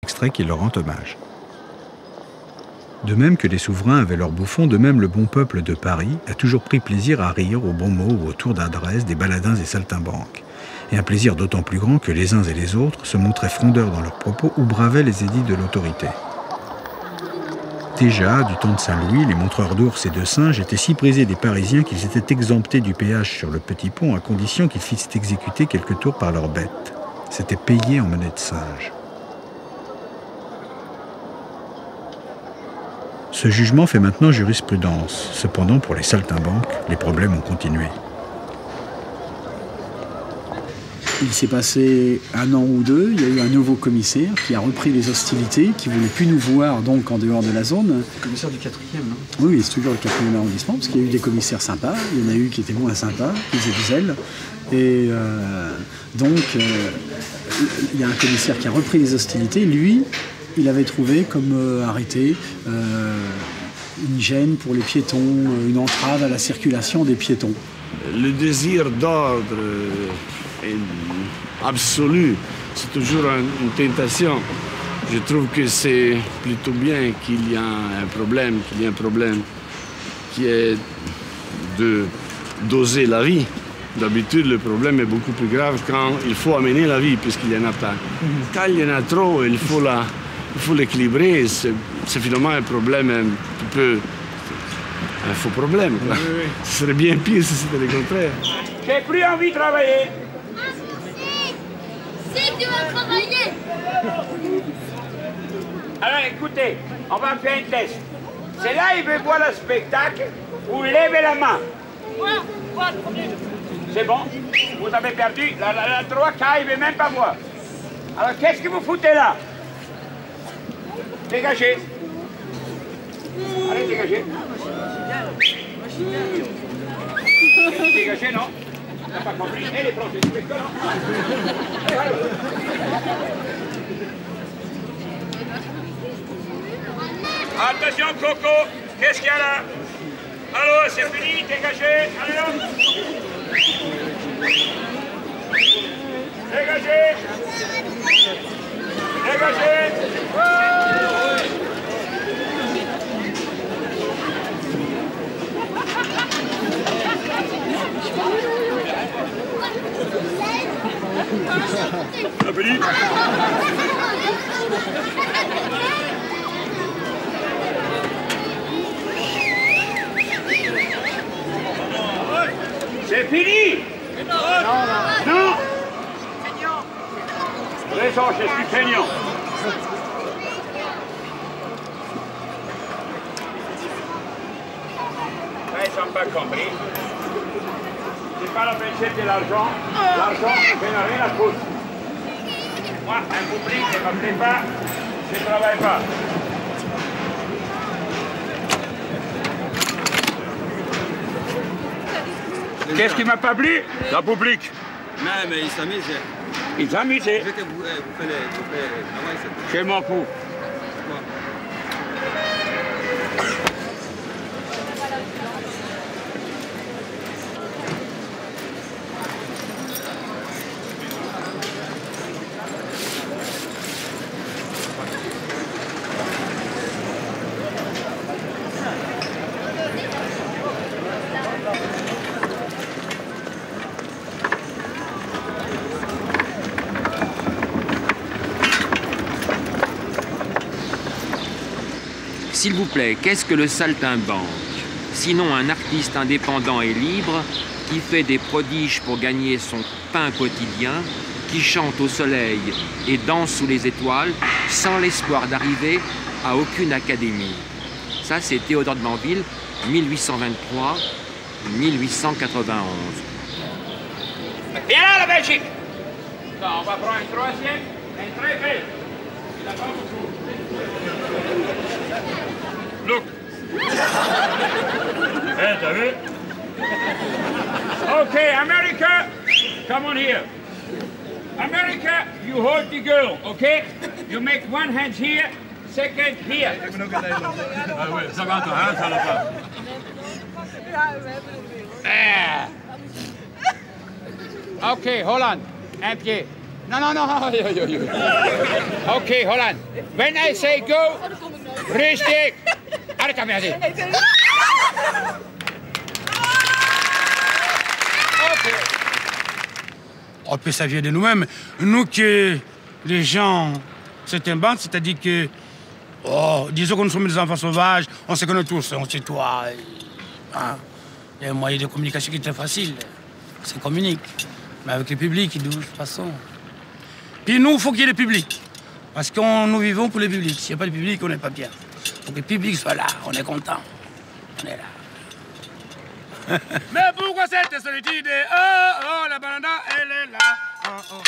extrait qui leur rend hommage. De même que les souverains avaient leurs bouffons, de même le bon peuple de Paris a toujours pris plaisir à rire aux bons mots ou aux tours d'adresse des baladins et saltimbanques. Et un plaisir d'autant plus grand que les uns et les autres se montraient frondeurs dans leurs propos ou bravaient les édits de l'autorité. Déjà, du temps de Saint-Louis, les montreurs d'ours et de singes étaient si prisés des Parisiens qu'ils étaient exemptés du péage sur le petit pont à condition qu'ils fissent exécuter quelques tours par leurs bêtes. C'était payé en monnaie de singe. Ce jugement fait maintenant jurisprudence. Cependant, pour les saltimbanques, les problèmes ont continué. Il s'est passé 1 an ou 2, il y a eu un nouveau commissaire qui a repris les hostilités, qui ne voulait plus nous voir donc en dehors de la zone. Le commissaire du 4e, non? Oui, c'est toujours le 4e arrondissement, parce qu'il y a eu des commissaires sympas, il y en a eu qui étaient moins sympas, qui faisaient du zèle. Et donc, il y a un commissaire qui a repris les hostilités. Lui, il avait trouvé comme arrêté une gêne pour les piétons, une entrave à la circulation des piétons. Le désir d'ordre absolu, c'est toujours une tentation. Je trouve que c'est plutôt bien qu'il y ait un problème, qui est de doser la vie. D'habitude, le problème est beaucoup plus grave quand il faut amener la vie, puisqu'il n'y en a pas. Quand il y en a trop, il faut l'équilibrer. C'est finalement un problème un petit peu... un faux problème, quoi. Oui, oui. Ce serait bien pire si c'était le contraire. J'ai plus envie de travailler. Si tu vas travailler. Alors écoutez, on va faire un test. C'est là il veut voir le spectacle, vous levez la main. Moi, le premier. C'est bon, vous avez perdu, la droite n'arrive même pas voir. Alors qu'est-ce que vous foutez là? Dégagez. Allez, dégagez. Dégagez, non? T'as pas compris? Et les profs, c'est non? Attention, Coco, qu'est-ce qu'il y a là? Allô, c'est fini, dégagez, allez là. Dégagez. Dégagez. Appelez. C'est fini. Non. Raison, je suis feignant. Ils n'ont pas compris. C'est pas la peine de chercher l'argent. L'argent, je n'ai rien à foutre. Moi, un public, je ne me plaît pas, je ne travaille pas. Qu'est-ce qui m'a pas plu? La public. Non, mais il s'amuse. Il s'amuse. Je veux que vous faites le travail. Je m'en fous. S'il vous plaît, qu'est-ce que le saltimbanque? Sinon un artiste indépendant et libre qui fait des prodiges pour gagner son pain quotidien, qui chante au soleil et danse sous les étoiles sans l'espoir d'arriver à aucune académie. Ça, c'est Théodore de Banville, 1823-1891. Viens là, la Belgique. Non, on va prendre un troisième, un très bel. Il a pas beaucoup. Look. Hey, t'as vu? Okay, America, come on here. America, you hold the girl, okay? You make one hand here, second here. Ah oui, ça va, toi, hein, ça va pas. Ok, hold on. Un pied. Non, non, non. Okay, hold on. When I say go, richtig. Arrête, merde. On peut s'avier de nous-mêmes. Nous que les gens, c'est un bande, c'est-à-dire que, disons que nous sommes des enfants sauvages, on se connaît tous, on se tutoie. Hein? Il y a un moyen de communication qui est très facile. C'est communique. Mais avec le public, de toute façon. Puis nous, il faut qu'il y ait le public. Parce que nous vivons pour le public. S'il n'y a pas de public, on n'est pas bien. Il faut que le public soit là, on est content. On est là. Mais pourquoi cette solitude? Oh, oh, la banana, elle est là. Oh, oh,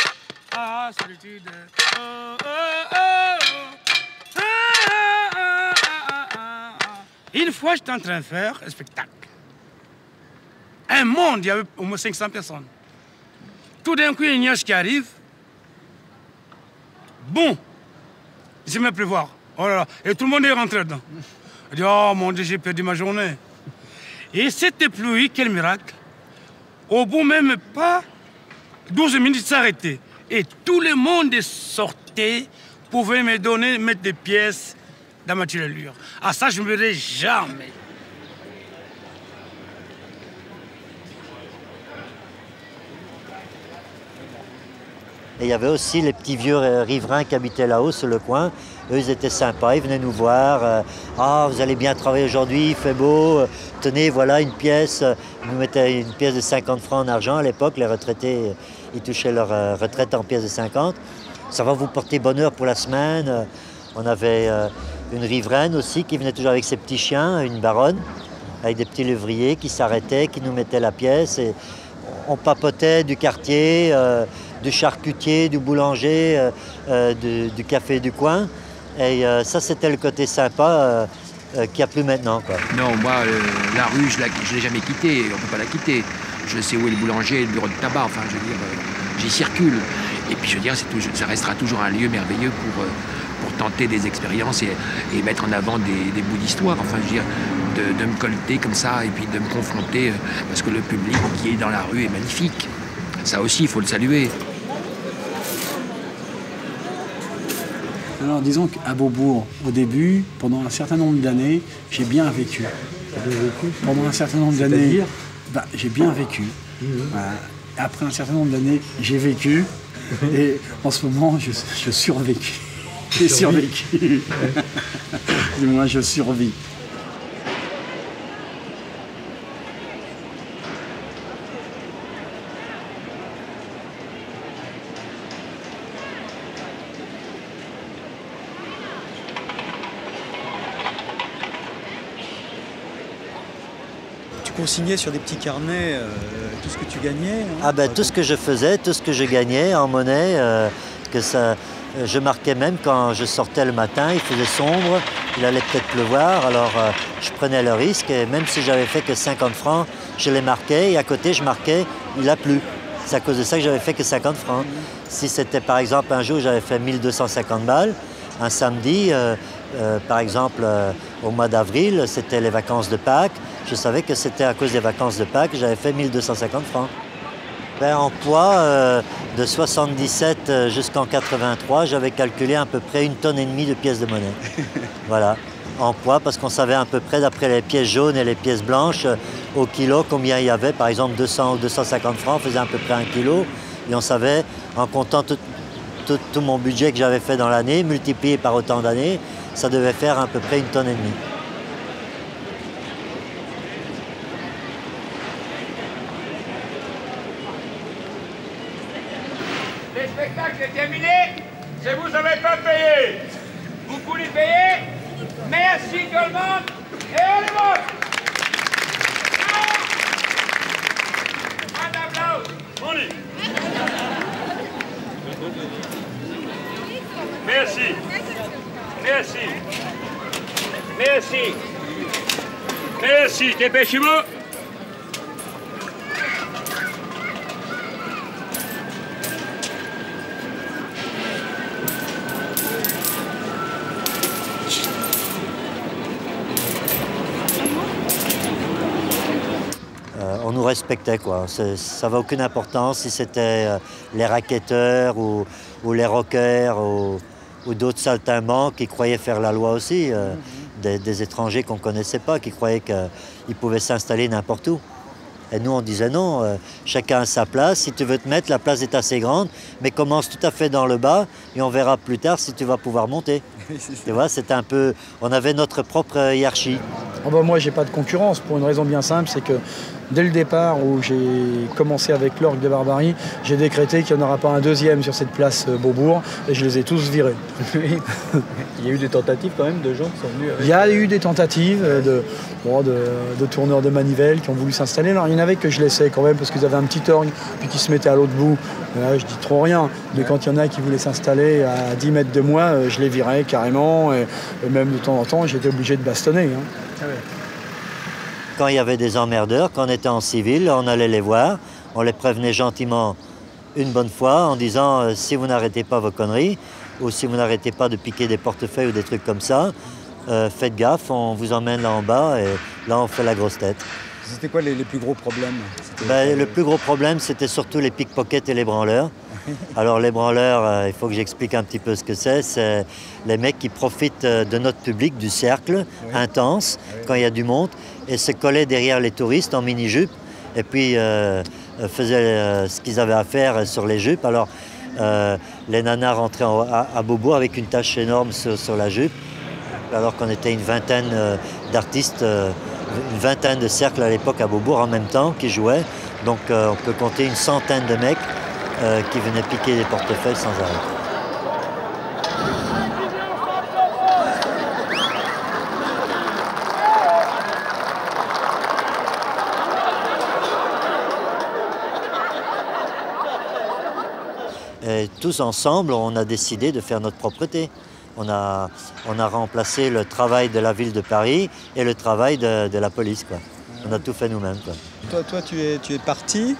ah, solitude. Oh, oh, oh, oh. Ah, ah, ah, ah, ah, ah. Une fois, j'étais en train de faire un spectacle. Un monde, il y avait au moins 500 personnes. Tout d'un coup, il y a une nuage qui arrive. Bon, il s'est mis à pleuvoir. Oh là là, et tout le monde est rentré dedans. Il dit, oh mon Dieu, j'ai perdu ma journée. Et cette pluie, quel miracle. Au bout même pas 12 minutes, s'arrêtait. Et tout le monde sortait, pouvait me donner, mettre des pièces dans ma tirelire. Ah ça, je ne me verrai jamais. Et il y avait aussi les petits vieux riverains qui habitaient là-haut, sur le coin. Eux, ils étaient sympas, ils venaient nous voir. Ah, vous allez bien travailler aujourd'hui, il fait beau. Tenez, voilà une pièce. Ils nous mettaient une pièce de 50 francs en argent. À l'époque, les retraités, ils touchaient leur retraite en pièces de 50. Ça va vous porter bonheur pour la semaine. On avait une riveraine aussi qui venait toujours avec ses petits chiens, une baronne, avec des petits lévriers qui s'arrêtaient, qui nous mettaient la pièce. Et on papotait du quartier, du charcutier, du boulanger, du café du coin. Et ça, c'était le côté sympa qu'il n'y a plus maintenant, quoi. Non, moi, la rue, je ne l'ai jamais quittée. On ne peut pas la quitter. Je sais où est le boulanger et le bureau de tabac. Enfin, je veux dire, j'y circule. Et puis, je veux dire, ça restera toujours un lieu merveilleux pour tenter des expériences et mettre en avant des bouts d'histoire. Enfin, je veux dire, de me colter comme ça et puis de me confronter, parce que le public qui est dans la rue est magnifique. Ça aussi, il faut le saluer. Alors, disons qu'à Beaubourg, au début, pendant un certain nombre d'années, j'ai bien vécu. Pendant un certain nombre d'années, j'ai bien vécu. Voilà. Après un certain nombre d'années, j'ai vécu. Et en ce moment, je survécu. J'ai survécu. Du moins, je survis. Consigner sur des petits carnets tout ce que tu gagnais, hein? Ah ben tout ce que je faisais, tout ce que je gagnais en monnaie, je marquais même quand je sortais le matin, il faisait sombre, il allait peut-être pleuvoir, alors je prenais le risque et même si j'avais fait que 50 francs, je les marquais et à côté je marquais il a plu. C'est à cause de ça que j'avais fait que 50 francs. Si c'était par exemple un jour j'avais fait 1250 balles, un samedi, par exemple au mois d'avril, c'était les vacances de Pâques. Je savais que c'était à cause des vacances de Pâques que j'avais fait 1250 francs. Ben, en poids, de 77 jusqu'en 83, j'avais calculé à peu près 1,5 tonne de pièces de monnaie. Voilà, en poids, parce qu'on savait à peu près, d'après les pièces jaunes et les pièces blanches, au kilo, combien il y avait. Par exemple, 200 ou 250 francs faisait à peu près 1 kilo. Et on savait, en comptant tout mon budget que j'avais fait dans l'année, multiplié par autant d'années, ça devait faire à peu près 1,5 tonne. Le spectacle est terminé. Je vous avais pas payé. Vous pouvez payer. Merci tout le monde. Et on est bon. Un applaudissement. Merci. Merci. Merci. Merci. Dépêchez-vous. On nous respectait, quoi. Ça n'avait aucune importance si c'était les racketteurs ou les rockers ou d'autres saltimbanques qui croyaient faire la loi aussi, des étrangers qu'on ne connaissait pas, qui croyaient qu'ils pouvaient s'installer n'importe où. Et nous, on disait non, chacun a sa place. Si tu veux te mettre, la place est assez grande, mais commence tout à fait dans le bas et on verra plus tard si tu vas pouvoir monter. Tu vois, c'était un peu... On avait notre propre hiérarchie. Oh bah moi, j'ai pas de concurrence pour une raison bien simple, c'est que dès le départ où j'ai commencé avec l'orgue de Barbarie, j'ai décrété qu'il n'y en aura pas un deuxième sur cette place Beaubourg et je les ai tous virés. Il y a eu des tentatives quand même de gens qui sont venus avec... Il y a eu des tentatives de tourneurs de manivelles qui ont voulu s'installer. Alors il y en avait que je laissais quand même parce qu'ils avaient un petit orgue puis qui se mettaient à l'autre bout. Là, je dis trop rien, mais quand il y en a qui voulaient s'installer à 10 mètres de moi, je les virais carrément et même de temps en temps j'étais obligé de bastonner. Hein. Ah ouais. Quand il y avait des emmerdeurs, quand on était en civil, on allait les voir, on les prévenait gentiment une bonne fois en disant si vous n'arrêtez pas vos conneries ou si vous n'arrêtez pas de piquer des portefeuilles ou des trucs comme ça, faites gaffe, on vous emmène là en bas et là on fait la grosse tête. C'était quoi les plus gros problèmes? Le plus gros problème, c'était surtout les pickpockets et les branleurs. Alors les branleurs, il faut que j'explique un petit peu ce que c'est. C'est les mecs qui profitent de notre public, du cercle intense, quand il y a du monde, et se collaient derrière les touristes en mini-jupe, et puis faisaient ce qu'ils avaient à faire sur les jupes. Alors les nanas rentraient à Beaubourg avec une tache énorme sur la jupe, alors qu'on était une vingtaine d'artistes, une vingtaine de cercles à l'époque à Beaubourg en même temps qui jouaient. Donc on peut compter une centaine de mecs qui venaient piquer des portefeuilles sans arrêt. Et tous ensemble, on a décidé de faire notre propreté. On a remplacé le travail de la ville de Paris et le travail de la police, quoi. On a tout fait nous-mêmes, quoi. Toi, tu es parti.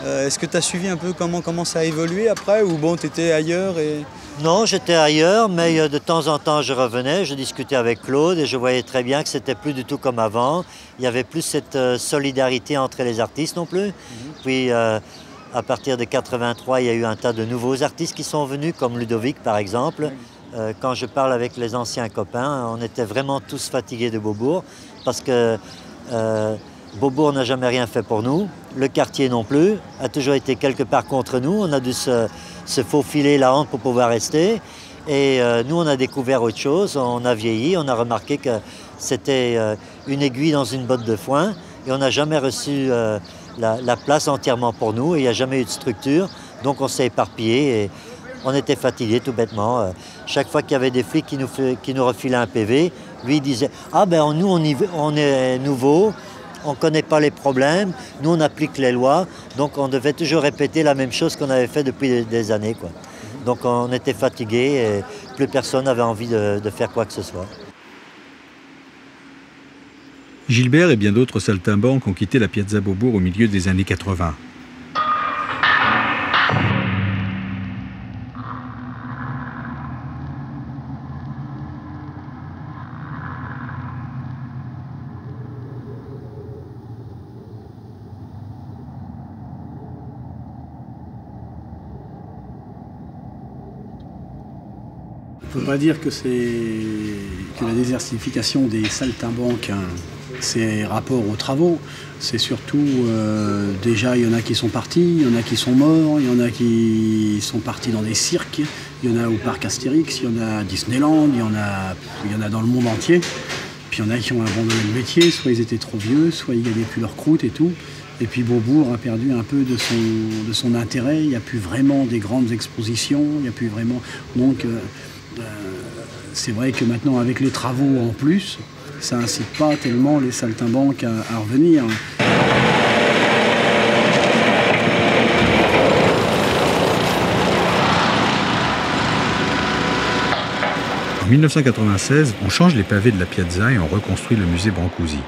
Est-ce que tu as suivi un peu comment ça a évolué après ou bon, tu étais ailleurs et... Non, j'étais ailleurs, mais de temps en temps je revenais, je discutais avec Claude et je voyais très bien que c'était plus du tout comme avant. Il n'y avait plus cette solidarité entre les artistes non plus. Puis à partir de 83, il y a eu un tas de nouveaux artistes qui sont venus, comme Ludovic par exemple. Quand je parle avec les anciens copains, on était vraiment tous fatigués de Beaubourg parce que Beaubourg n'a jamais rien fait pour nous, le quartier non plus, a toujours été quelque part contre nous, on a dû se faufiler la honte pour pouvoir rester et nous on a découvert autre chose, on a vieilli, on a remarqué que c'était une aiguille dans une botte de foin et on n'a jamais reçu la place entièrement pour nous et il n'y a jamais eu de structure, donc on s'est éparpillé et on était fatigués tout bêtement. Chaque fois qu'il y avait des flics qui nous refilaient un PV, lui il disait « Ah ben nous on est nouveaux, on ne connaît pas les problèmes, nous on applique les lois, donc on devait toujours répéter la même chose qu'on avait fait depuis des années, quoi. Donc on était fatigués et plus personne n'avait envie de faire quoi que ce soit. Gilbert et bien d'autres saltimbanques ont quitté la Piazza Beaubourg au milieu des années 80. On ne peut pas dire que la désertification des saltimbanques, c'est rapport aux travaux. C'est surtout, déjà, il y en a qui sont partis, il y en a qui sont morts, il y en a qui sont partis dans des cirques, il y en a au parc Astérix, il y en a à Disneyland, il y en a dans le monde entier. Puis il y en a qui ont abandonné le métier, soit ils étaient trop vieux, soit ils ne gagnaient plus leur croûte et tout. Et puis Beaubourg a perdu un peu de son intérêt, il n'y a plus vraiment des grandes expositions, il n'y a plus vraiment... Donc, c'est vrai que maintenant, avec les travaux en plus, ça n'incite pas tellement les saltimbanques à revenir. En 1996, on change les pavés de la piazza et on reconstruit le musée Brancusi.